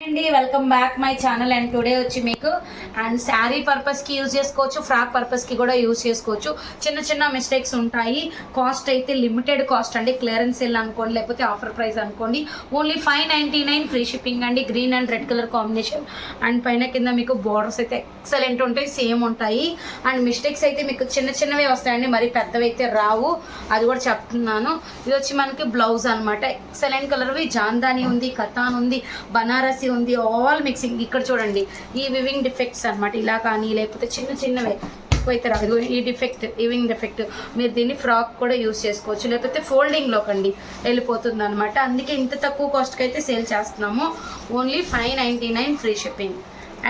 అండి welcome back my channel. And today వచ్చి మీకు అండ్ శారీ పర్పస్కి యూజ్ చేసుకోవచ్చు, ఫ్రాక్ పర్పస్కి కూడా యూజ్ చేసుకోవచ్చు. చిన్న చిన్న మిస్టేక్స్ ఉంటాయి. కాస్ట్ అయితే లిమిటెడ్ కాస్ట్ అండి, క్లియరెన్స్ సేల్ అనుకోండి లేకపోతే ఆఫర్ ప్రైస్ అనుకోండి. ఓన్లీ 599 ఫ్రీ షిప్పింగ్ అండి. Green and red colour combination and పైన కింద మీకు బార్డర్స్ అయితే ఎక్సలెంట్ ఉంటాయి, సేమ్ ఉంటాయి. అండ్ మిస్టేక్స్ అయితే మీకు చిన్న చిన్నవే వస్తాయండి, మరి పెద్దవి అయితే రావు, అది కూడా చెప్తున్నాను. ఇది వచ్చి మనకి బ్లౌజ్ అనమాట. ఎక్సలెంట్ కలర్వి జాందాని ఉంది, కతాన్ ఉంది, బనారసి ఉంది, ఆల్ మిక్సింగ్. ఇక్కడ చూడండి ఈ వివింగ్ డిఫెక్ట్స్ అనమాట, ఇలా కానీ లేకపోతే చిన్న చిన్నవే ఎక్కువైతే రాదు. ఈ డిఫెక్ట్ వివింగ్ డిఫెక్ట్ మీరు దీన్ని ఫ్రాక్ కూడా యూజ్ చేసుకోవచ్చు, లేకపోతే ఫోల్డింగ్లోకండి వెళ్ళిపోతుంది అనమాట. అందుకే ఇంత తక్కువ కాస్ట్కి అయితే సేల్ చేస్తున్నాము. Only 599 free shipping.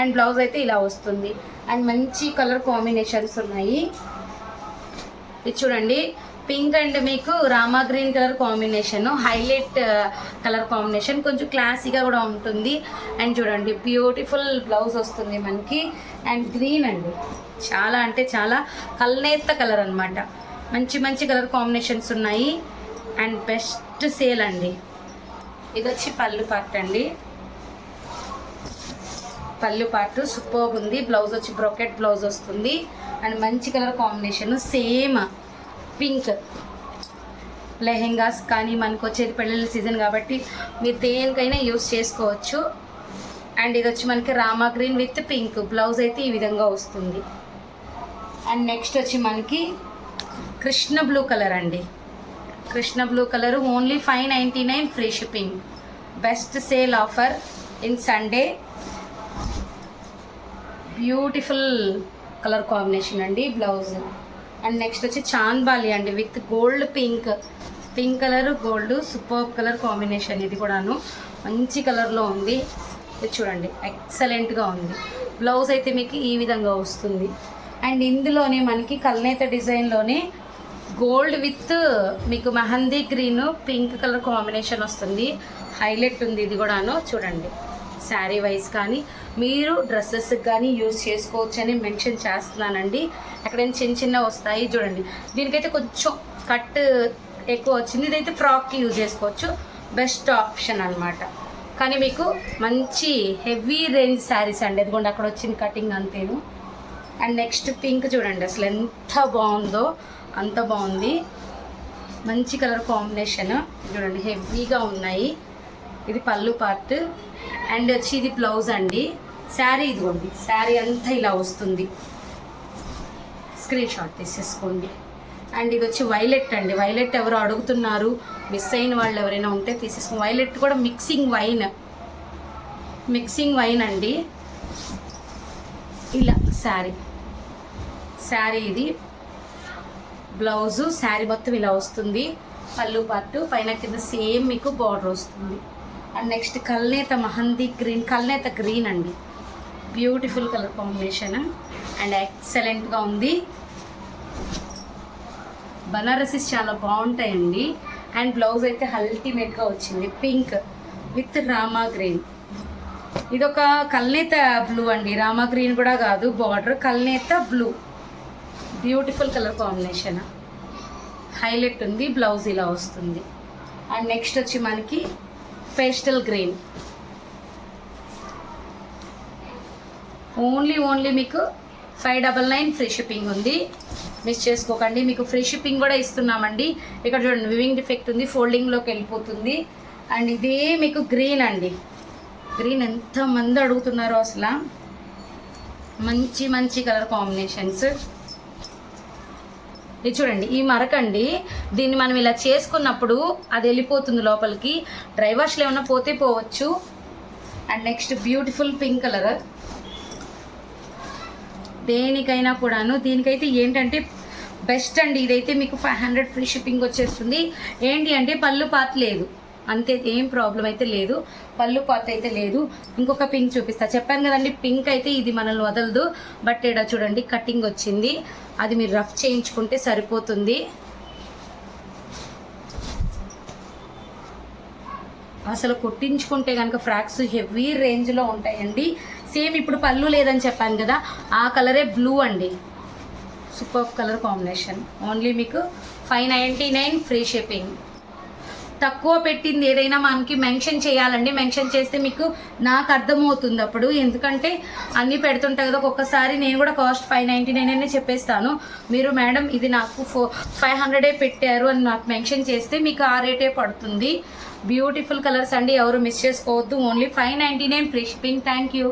And blouse అయితే ఇలా వస్తుంది. అండ్ మంచి కలర్ కాంబినేషన్స్ ఉన్నాయి. ఇది చూడండి పింక్ అండ్ మీకు Rama green colour combination, highlight colour combination, కొంచెం క్లాసీగా కూడా ఉంటుంది. అండ్ చూడండి బ్యూటిఫుల్ బ్లౌజ్ వస్తుంది మనకి. అండ్ గ్రీన్ అండి, చాలా అంటే చాలా కల్నేత కలర్ అనమాట. మంచి మంచి కలర్ కాంబినేషన్స్ ఉన్నాయి. అండ్ బెస్ట్ సేల్ అండి. ఇది వచ్చి పళ్ళు పార్ట్ అండి, పళ్ళు పార్ట్ సూపర్ ఉంది. బ్లౌజ్ వచ్చి బ్రోకెట్ బ్లౌజ్ వస్తుంది. అండ్ మంచి colour combination, same pink. Lehengas కానీ మనకు వచ్చేది పెళ్ళిళ్ళ సీజన్ కాబట్టి మీరు దేనికైనా యూస్ చేసుకోవచ్చు. అండ్ ఇది వచ్చి మనకి Rama green with pink, blouse అయితే ఈ విధంగా వస్తుంది. అండ్ నెక్స్ట్ వచ్చి మనకి కృష్ణ బ్లూ కలర్ అండి, Krishna blue colour only 599 free shipping. Best sale offer in Sunday. Beautiful colour combination అండి బ్లౌజ్. అండ్ నెక్స్ట్ వచ్చి చాంద్బాలి అండి with gold pink, pink colour gold, super colour combination. ఇది కూడాను మంచి కలర్లో ఉంది. ఇది చూడండి ఎక్సలెంట్గా ఉంది. బ్లౌజ్ అయితే మీకు ఈ విధంగా వస్తుంది. అండ్ ఇందులోనే మనకి కల్నేత డిజైన్లోనే గోల్డ్ విత్ మీకు mehndi green pink colour combination వస్తుంది. హైలైట్ ఉంది ఇది కూడాను. చూడండి శారీ వైజ్ కానీ మీరు డ్రెస్సెస్కి కానీ యూజ్ చేసుకోవచ్చు అని మెన్షన్ చేస్తున్నానండి. ఎక్కడైనా చిన్న చిన్న వస్తాయి చూడండి. దీనికైతే కొంచెం కట్ ఎక్కువ వచ్చింది, ఇదైతే ఫ్రాక్కి యూజ్ చేసుకోవచ్చు. బెస్ట్ ఆప్షన్ అనమాట. కానీ మీకు మంచి హెవీ రేంజ్ శారీస్ అండి. అదిగోండి అక్కడ వచ్చింది కటింగ్ అంతేను. అండ్ నెక్స్ట్ పింక్ చూడండి, అసలు ఎంత బాగుందో అంత బాగుంది. మంచి కలర్ కాంబినేషన్ చూడండి, హెవీగా ఉన్నాయి. ఇది పళ్ళు పార్ట్. అండ్ వచ్చి ఇది బ్లౌజ్ అండి. శారీ ఇదిగోండి, శారీ అంతా ఇలా వస్తుంది. స్క్రీన్ షాట్ తీసేసుకోండి. అండ్ ఇది వచ్చి వైలెట్ అండి. వైలెట్ ఎవరు అడుగుతున్నారు, మిస్ అయిన వాళ్ళు ఎవరైనా ఉంటే తీసేసుకోండి. వైలెట్ కూడా మిక్సింగ్ వైన్, మిక్సింగ్ వైన్ అండి. ఇలా శారీ, శారీ ఇది బ్లౌజు, శారీ మొత్తం ఇలా వస్తుంది. పళ్ళు పార్ట్ పైన కింద సేమ్ మీకు బార్డర్ వస్తుంది. అండ్ నెక్స్ట్ కల్నేత మహందీ గ్రీన్, కల్నేత గ్రీన్ అండి. బ్యూటిఫుల్ కలర్ కాంబినేషన్ అండ్ ఎక్సలెంట్గా ఉంది. బనారసీస్ చాలా బాగుంటాయండి. అండ్ బ్లౌజ్ అయితే అల్టిమేట్గా వచ్చింది, పింక్ విత్ రామా గ్రీన్. ఇదొక కల్నేత బ్లూ అండి, రామా గ్రీన్ కూడా కాదు, బార్డర్ కల్నేత blue. Beautiful colour combination, highlight ఉంది. బ్లౌజ్ ఇలా వస్తుంది. అండ్ నెక్స్ట్ వచ్చి మనకి పేస్టల్ గ్రీన్. ఓన్లీ మీకు 599 ఫ్రీ షిప్పింగ్ ఉంది. మిస్ చేసుకోకండి, మీకు ఫ్రీ షిప్పింగ్ కూడా ఇస్తున్నామండి. ఇక్కడ చూడండి వివింగ్ డిఫెక్ట్ ఉంది, ఫోల్డింగ్లోకి వెళ్ళిపోతుంది. అండ్ ఇదే మీకు గ్రీన్ అండి. గ్రీన్ ఎంతమంది అడుగుతున్నారో అసలు, మంచి మంచి కలర్ కాంబినేషన్స్. ఇది చూడండి ఈ మరకండి, దీన్ని మనం ఇలా చేసుకున్నప్పుడు అది వెళ్ళిపోతుంది లోపలికి. డ్రై వాష్లో ఏమన్నా పోతే పోవచ్చు. And next beautiful pink colour. దేనికైనా కూడాను, దీనికైతే ఏంటంటే బెస్ట్ అండి. ఇదైతే మీకు 500 ఫ్రీ షిప్పింగ్ వచ్చేస్తుంది. ఏంటి అంటే పళ్ళు పాత లేదు అంతే, ఏం ప్రాబ్లం అయితే లేదు, పళ్ళు పాత అయితే లేదు. ఇంకొక పింక్ చూపిస్తా, చెప్పాను కదండి పింక్ అయితే ఇది మనల్ని వదలదు. బట్ ఇక్కడ చూడండి కటింగ్ వచ్చింది, అది మీరు రఫ్ చేయించుకుంటే సరిపోతుంది. అసలు కుట్టించుకుంటే కనుక ఫ్రాక్స్ హెవీ రేంజ్లో ఉంటాయండి. సేమ్ ఇప్పుడు పళ్ళు లేదని చెప్పాను కదా, ఆ కలరే బ్లూ అండి. Super colour combination. ఓన్లీ మీకు 599 ఫ్రీ షిప్పింగ్. తక్కువ పెట్టింది ఏదైనా మనకి మెన్షన్ చేయాలండి. మెన్షన్ చేస్తే మీకు నాకు అర్థమవుతుంది అప్పుడు, ఎందుకంటే అన్నీ పెడుతుంటా కదా. ఒక్కొక్కసారి నేను కూడా కాస్ట్ 599 అనే చెప్పేస్తాను. మీరు మేడం ఇది నాకు 500 పెట్టారు అని నాకు మెన్షన్ చేస్తే మీకు ఆ రేటే పడుతుంది. బ్యూటిఫుల్ కలర్స్ అండి, ఎవరు మిస్ చేసుకోవద్దు. Only 599 free shipping. Thank you.